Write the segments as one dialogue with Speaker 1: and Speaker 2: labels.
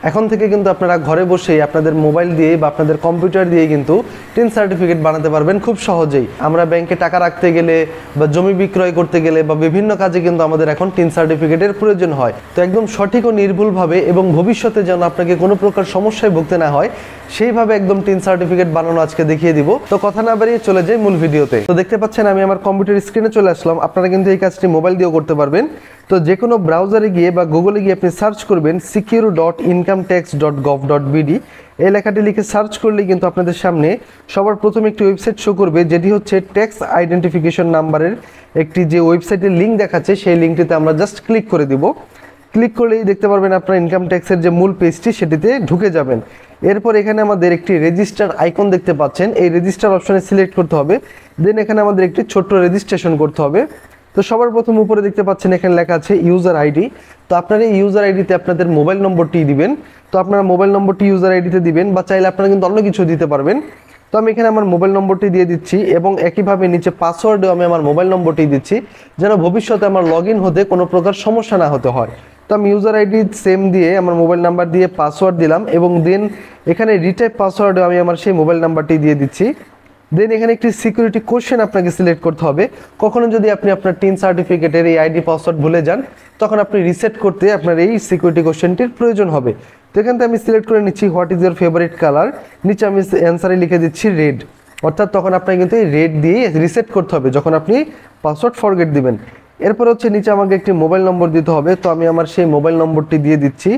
Speaker 1: এখন থেকে কিন্তু আপনারা ঘরে বসেই আপনাদের মোবাইল দিয়ে বা আপনাদের কম্পিউটার দিয়ে কিন্তু টিন সার্টিফিকেট বানাতে পারবেন খুব সহজেই। আমরা ব্যাংকে টাকা রাখতে গেলে বা জমি বিক্রয় করতে গেলে বা বিভিন্ন কাজে কিন্তু আমাদের এখন টিন সার্টিফিকেটের প্রয়োজন হয়। তো একদম সঠিক ও নির্ভুলভাবে এবং ভবিষ্যতে যেন আপনাকে কোনো প্রকার সমস্যায় ভুগতে না হয় সেইভাবে একদম টিন সার্টিফিকেট বানানো আজকে দেখিয়ে দিব। তো কথা না বাড়িয়ে চলে যাই মূল ভিডিওতে। তো দেখতে পাচ্ছেন আমি আমার কম্পিউটার স্ক্রিনে চলে আসলাম। আপনারা কিন্তু এই কাজটি মোবাইল দিয়েও করতে পারবেন। তো যে কোনো ব্রাউজারে গিয়ে বা গুগলে গিয়ে আপনি সার্চ করবেন secure.incometax.gov.bd, এই লেখাটি লিখে সার্চ করলেই কিন্তু আপনাদের সামনে সবার প্রথমে একটি ওয়েবসাইট শো করবে, যেটি হচ্ছে ট্যাক্স আইডেন্টিফিকেশন নাম্বারের একটি যে ওয়েবসাইটের লিঙ্ক দেখাচ্ছে সেই লিঙ্কটিতে আমরা জাস্ট ক্লিক করে দিব। ক্লিক করলেই দেখতে পারবেন আপনার ইনকাম ট্যাক্সের যে মূল পেজটি সেটিতে ঢুকে যাবেন। এরপর এখানে আমাদের একটি রেজিস্টার আইকন দেখতে পাচ্ছেন, এই রেজিস্টার অপশনে সিলেক্ট করতে হবে। দেন এখানে আমাদের একটি ছোট্ট রেজিস্ট্রেশন করতে হবে। তো সবার প্রথম উপরে দেখতে পাচ্ছেন এখানে লেখা আছে ইউজার আইডি। তো আপনারা এই ইউজার আইডিতে আপনাদের মোবাইল নম্বরটি দিবেন। তো আপনারা মোবাইল নম্বরটি ইউজার আইডিতে দিবেন, বা চাইলে আপনারা কিন্তু অন্য কিছু দিতে পারবেন। তো আমি এখানে আমার মোবাইল নম্বরটি দিয়ে দিচ্ছি এবং একইভাবে নিচে পাসওয়ার্ডেও আমি আমার মোবাইল নম্বরটি দিচ্ছি, যেন ভবিষ্যতে আমার লগ ইন হতে কোনো প্রকার সমস্যা না হতে হয়। তো আমি ইউজার আইডি সেম দিয়ে আমার মোবাইল নাম্বার দিয়ে পাসওয়ার্ড দিলাম এবং দেন এখানে রিটাইপ পাসওয়ার্ডেও আমি আমার সেই মোবাইল নাম্বারটি দিয়ে দিচ্ছি। দেন এখানে একটি সিকিউরিটি কোশ্চেন আপনাকে সিলেক্ট করতে হবে। কখনো যদি আপনি আপনার টিন সার্টিফিকেটের এই আইডি পাসওয়ার্ড ভুলে যান, তখন আপনি রিসেট করতে আপনার এই সিকিউরিটি কোশ্চেনটির প্রয়োজন হবে। তো এখান থেকে আমি সিলেক্ট করে নিচ্ছি what is your favourite colour, নিচে আমি অ্যান্সারে লিখে দিচ্ছি রেড। অর্থাৎ তখন আপনাকে কিন্তু এই রেড দিয়ে রিসেট করতে হবে যখন আপনি পাসওয়ার্ড ফরগেট দিবেন। এরপর হচ্ছে নিচে আমাকে একটি মোবাইল নম্বর দিতে হবে। তো আমি আমার সেই মোবাইল নম্বরটি দিয়ে দিচ্ছি।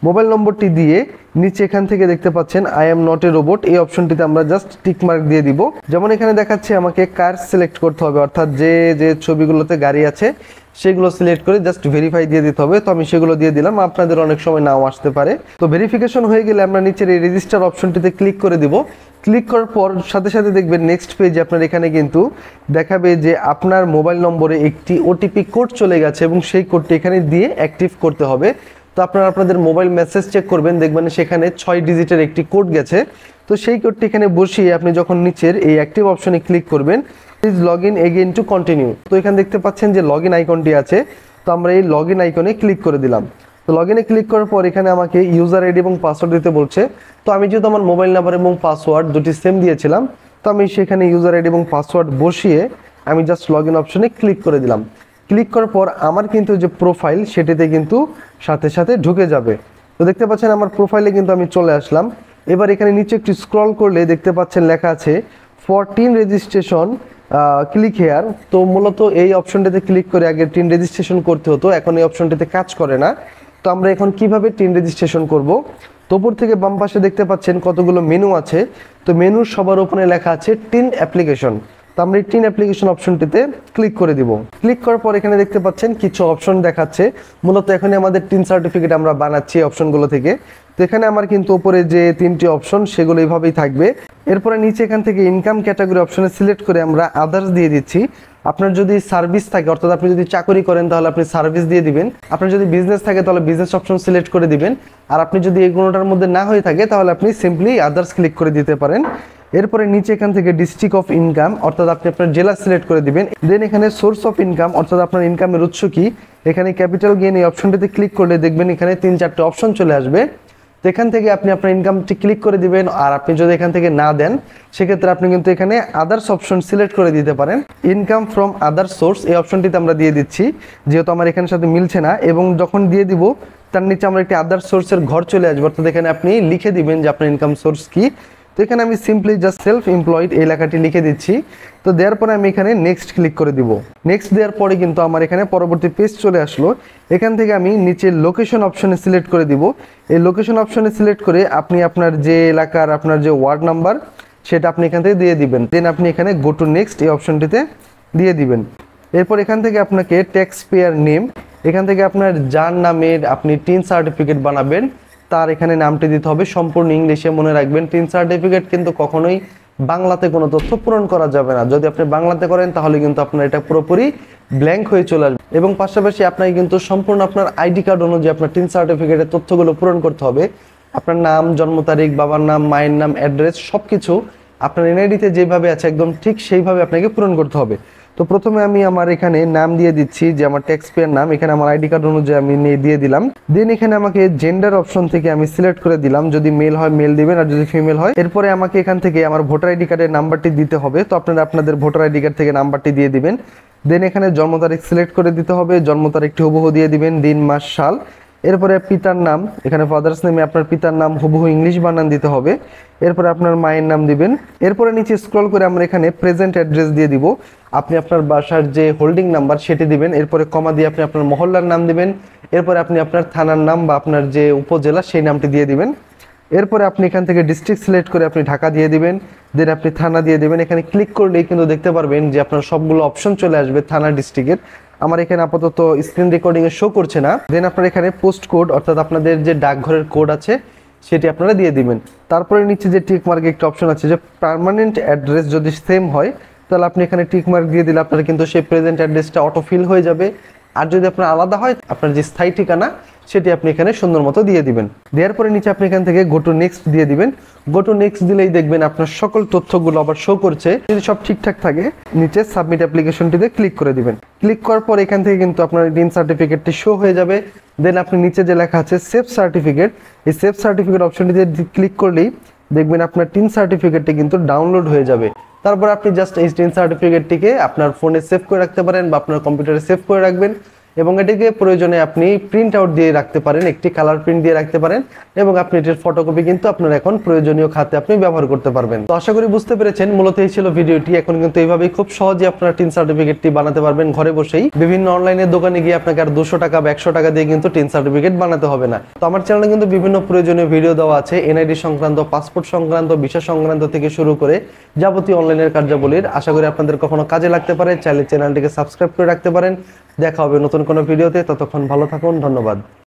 Speaker 1: মোবাইল নম্বরটি দিয়ে নিচে এখান থেকে দেখতে পাচ্ছেন I am not a robot, এই অপশনটিতে আমরা জাস্ট টিক মার্ক দিয়ে দিব। যেমন এখানে দেখাচ্ছে আমাকে কার সিলেক্ট করতে হবে, অর্থাৎ যে যে ছবিগুলোতে গাড়ি আছে সেগুলো সিলেক্ট করে জাস্ট ভেরিফাই দিয়ে দিতে হবে। তো আমি সেগুলো দিয়ে দিলাম, আপনাদের অনেক সময় নাও আসতে পারে। তো ভেরিফিকেশন হয়ে গেলে আমরা নিচের এই রেজিস্টার অপশনটিতে ক্লিক করে দিব। ক্লিক করার পর সাথে সাথে দেখবেন নেক্সট পেজে আপনার এখানে কিন্তু দেখাবে যে আপনার মোবাইল নম্বরে একটি ওটিপি কোড চলে গেছে এবং সেই কোডটি এখানে দিয়ে অ্যাক্টিভ করতে হবে। তো আপনারা আপনাদের মোবাইল মেসেজ চেক করবেন, দেখবেন সেখানে 6 ডিজিটের একটি কোড গেছে। তো সেই কোডটি এখানে বসিয়ে আপনি যখন নিচের এই অ্যাক্টিভ অপশনে ক্লিক করবেন, please log in again to continue. তো এখানে দেখতে পাচ্ছেন যে লগ ইন আইকনটি আছে। তো আমরা এই লগ ইন আইকনে ক্লিক করে দিলাম। তো লগ ইনে ক্লিক করার পর এখানে আমাকে ইউজার আইডি এবং পাসওয়ার্ড দিতে বলছে। তো আমি যেহেতু আমার মোবাইল নাম্বার এবং পাসওয়ার্ড দুটি সেম দিয়েছিলাম, তো আমি সেখানে ইউজার আইডি এবং পাসওয়ার্ড বসিয়ে আমি জাস্ট লগ ইন অপশনে ক্লিক করে দিলাম। ক্লিক করার পর আমার কিন্তু যে প্রোফাইল সেটিতে কিন্তু সাথে সাথে ঢুকে যাবে। তো দেখতে পাচ্ছেন আমার প্রোফাইলে কিন্তু আমি চলে আসলাম। এবার এখানে নিচে একটু স্ক্রল করলে দেখতে পাচ্ছেন লেখা আছে for tin registration click here. তো মূলত এই অপশনটিতে ক্লিক করে আগে টিন রেজিস্ট্রেশন করতে হতো, এখন এই অপশনটিতে কাজ করে না। তো আমরা এখন কিভাবে টিন রেজিস্ট্রেশন করব? তো উপর থেকে বাম পাশে দেখতে পাচ্ছেন কতগুলো মেনু আছে। তো মেনুর সবার উপরে লেখা আছে টিন অ্যাপ্লিকেশন। তো আমরা এই টিন অ্যাপ্লিকেশন অপশনটিতে ক্লিক করে দিব। ক্লিক করার পর এখানে দেখতে পাচ্ছেন কিছু অপশন দেখাচ্ছে। মূলত এখানে আমাদের টিন সার্টিফিকেট আমরা বানাচ্ছি এই অপশনগুলো থেকে। তো এখানে আমার কিন্তু উপরে যে 3টি অপশন সেগুলো এইভাবেই থাকবে। এরপরে নিচে এখান থেকে ইনকাম ক্যাটাগরি অপশনে সিলেক্ট করে আমরা আদার্স দিয়ে দিচ্ছি। আপনার যদি সার্ভিস থাকে, অর্থাৎ আপনি যদি চাকরি করেন তাহলে আপনি সার্ভিস দিয়ে দিবেন। আপনার যদি বিজনেস থাকে তাহলে বিজনেস অপশন সিলেক্ট করে দিবেন। আর আপনি যদি এই কোনোটার মধ্যে না হয়ে থাকে তাহলে আপনি সিম্পলি আদার্স ক্লিক করে দিতে পারেন। এরপরে নিচে এখান থেকে ডিস্ট্রিক্ট অফ ইনকাম, অর্থাৎ আপনি আপনার জেলা সিলেক্ট করে দিবেন। দেন এখানে সোর্স অফ ইনকাম, অর্থাৎ আপনার ইনকামের উৎস কি। এখানে ক্যাপিটাল গেইন এই অপশনটিতে ক্লিক করলে দেখবেন এখানে 3-4টে অপশন চলে আসবে। তো এখান থেকে আপনি আপনার ইনকামটি ক্লিক করে দিবেন। আর আপনি যদি এখান থেকে না দেন সেক্ষেত্রে আপনি কিন্তু এখানে আদার্স অপশন সিলেক্ট করে দিতে পারেন। ইনকাম ফ্রম আদার সোর্স এই অপশনটিতে আমরা দিয়ে দিচ্ছি, যেহেতু আমার এখানের সাথে মিলছে না। এবং যখন দিয়ে দিব তার নিচে আমরা একটি আদার সোর্সের ঘর চলে আসবে, অর্থাৎ এখানে আপনি লিখে দিবেন যে আপনার ইনকাম সোর্স কি। তো এখানে আমি সিম্পলি জাস্ট সেলফ এমপ্লয়েড এই লেখাটি লিখে দিচ্ছি। তো দেওয়ার পরে আমি এখানে নেক্সট ক্লিক করে দিব। নেক্সট দেওয়ার পরে কিন্তু আমার এখানে পরবর্তী পেজ চলে আসলো। এখান থেকে আমি নিচে লোকেশন অপশনে সিলেক্ট করে দিব। এই লোকেশন অপশনে সিলেক্ট করে আপনি আপনার যে এলাকার আপনার যে ওয়ার্ড নাম্বার সেটা আপনি এখান থেকে দিয়ে দিবেন। দেন আপনি এখানে গো টু নেক্সট এই অপশনটিতে দিয়ে দিবেন। এরপর এখান থেকে আপনাকে ট্যাক্স পেয়ার নেম, এখান থেকে আপনার যার নামের আপনি টিন সার্টিফিকেট বানাবেন তার এখানে নামটি দিতে হবে সম্পূর্ণ ইংলিশে। মনে রাখবেন টিন সার্টিফিকেট কিন্তু কখনোই বাংলাতে কোনো তথ্য পূরণ করা যাবে না। যদি আপনি বাংলাতে করেন তাহলে কিন্তু আপনার এটা পুরোপুরি ব্ল্যাঙ্ক হয়ে চলে আসবে। এবং পাশাপাশি আপনাকে কিন্তু সম্পূর্ণ আপনার আইডি কার্ড অনুযায়ী আপনার টিন সার্টিফিকেটের তথ্যগুলো পূরণ করতে হবে। আপনার নাম, জন্ম তারিখ, বাবার নাম, মায়ের নাম, অ্যাড্রেস সবকিছু আপনার এনআইডিতে যেভাবে আছে একদম ঠিক সেইভাবে আপনাকে পূরণ করতে হবে। তো প্রথমে আমি আমার এখানে নাম দিয়ে দিচ্ছি, যে আমার ট্যাক্স পেয়ার নাম, এখানে আমার আইডি কার্ড অনুযায়ী আমি দিয়ে দিলাম। দেন এখানে আমাকে জেন্ডার অপশন থেকে আমি সিলেক্ট করে দিলাম, যদি মেল হয় মেল দিবেন, আর যদি ফিমেল হয়। এরপরে আমাকে এখান থেকে আমার ভোটার আইডি কার্ডের নাম্বারটি দিতে হবে, তো আপনারা আপনাদের ভোটার আইডি কার্ড থেকে নাম্বারটি দিয়ে দিবেন। দেন এখানে জন্ম তারিখ সিলেক্ট করে দিতে হবে, জন্ম তারিখটি হুবহু দিয়ে দিবেন, দিন মাস সাল। এরপরে পিতার নাম, এখানে ফাদার্স নেমে আপনার পিতার নাম হুবহু ইংলিশ বানান দিতে হবে। এরপরে আপনার মায়ের নাম দিবেন। এরপরে নিচে স্ক্রল করে আমরা এখানে প্রেজেন্ট অ্যাড্রেস দিয়ে দিব, আপনি আপনার বাসার যে হোল্ডিং নাম্বার সেটি দিবেন। এরপরে কমা দিয়ে আপনি আপনার মহল্লার নাম দিবেন। এরপরে আপনি আপনার থানার নাম বা আপনার যে উপজেলা সেই নামটি দিয়ে দিবেন। এরপরে আপনি এখান থেকে ডিস্ট্রিক্ট সিলেক্ট করে আপনি ঢাকা দিয়ে দিবেন। দেন আপনি থানা দিয়ে দিবেন। এখানে ক্লিক করলেই কিন্তু দেখতে পারবেন যে আপনার সবগুলো অপশন চলে আসবে থানা ডিস্ট্রিক্টের। আমার এখানে আপাতত স্ক্রিন রেকর্ডিং এ শো করছে না। দেন আপনার এখানে পোস্ট কোড অর্থাৎ আপনাদের যে ডাকঘরের কোড আছে সেটি আপনারা দিয়ে দিবেন। তারপরে নিচে যে টিক মার্ক একটা অপশন আছে, যে পার্মানেন্ট অ্যাড্রেস যদি সেম হয় তাহলে আপনি এখানে টিক মার্ক দিয়ে দিলে আপনার কিন্তু সেই প্রেজেন্ট অ্যাড্রেসটা অটো ফিল হয়ে যাবে। আর যদি আপনার আলাদা হয়, আপনার যে স্থায়ী ঠিকানা সেটি আপনি এখানে সুন্দর মতো দিয়ে দিবেন। দেওয়ার পরে নিচে আপনি এখান থেকে গো টু নেক্সট দিয়ে দিবেন। গো টু নেক্সট দিলেই দেখবেন আপনার সকল তথ্যগুলো আবার শো করছে। যদি সব ঠিকঠাক থাকে নিচে সাবমিট অ্যাপ্লিকেশনটিতে ক্লিক করে দিবেন। ক্লিক করার পর এখান থেকে কিন্তু আপনার টিন সার্টিফিকেটটি শো হয়ে যাবে। দেন আপনি নিচে যে লেখা আছে সেভ সার্টিফিকেট, এই সেভ সার্টিফিকেট অপশনটিতে ক্লিক করলেই দেখবেন আপনার টিন সার্টিফিকেটটি কিন্তু ডাউনলোড হয়ে যাবে। তারপর আপনি জাস্ট এই টিন সার্টিফিকেটটিকে আপনার ফোনে সেভ করে রাখতে পারেন বা আপনার কম্পিউটারে সেভ করে রাখবেন, এবং এটিকে প্রয়োজনে আপনি প্রিন্ট আউট দিয়ে রাখতে পারেন, একটি কালার প্রিন্ট দিয়ে রাখতে পারেন, এবং আপনি এটির ফটোকপি কিন্তু আপনার এখন প্রয়োজনীয় খাতে আপনি ব্যবহার করতে পারবেন। তো আশা করি বুঝতে পেরেছেন, মূলত এই ছিল ভিডিওটি। এখন কিন্তু এইভাবেই খুব সহজে আপনারা টিন সার্টিফিকেটটি বানাতে পারবেন ঘরে বসেই। বিভিন্ন অনলাইনের দোকানে গিয়ে আপনাকে আর 200 টাকা বা 100 টাকা দিয়ে কিন্তু টিন সার্টিফিকেট বানাতে হবে না। তো আমার চ্যানেলে কিন্তু বিভিন্ন প্রয়োজনীয় ভিডিও দেওয়া আছে, এনআইডি সংক্রান্ত, পাসপোর্ট সংক্রান্ত, ভিসা সংক্রান্ত থেকে শুরু করে যাবতীয় অনলাইনের কার্যাবলীর। আশা করি আপনাদের কখনো কাজে লাগতে পারে। চাইলে চ্যানেলটিকে সাবস্ক্রাইব করে রাখতে পারেন। দেখা হবে নতুন কোনো ভিডিওতে, ততক্ষণ ভালো থাকুন, ধন্যবাদ।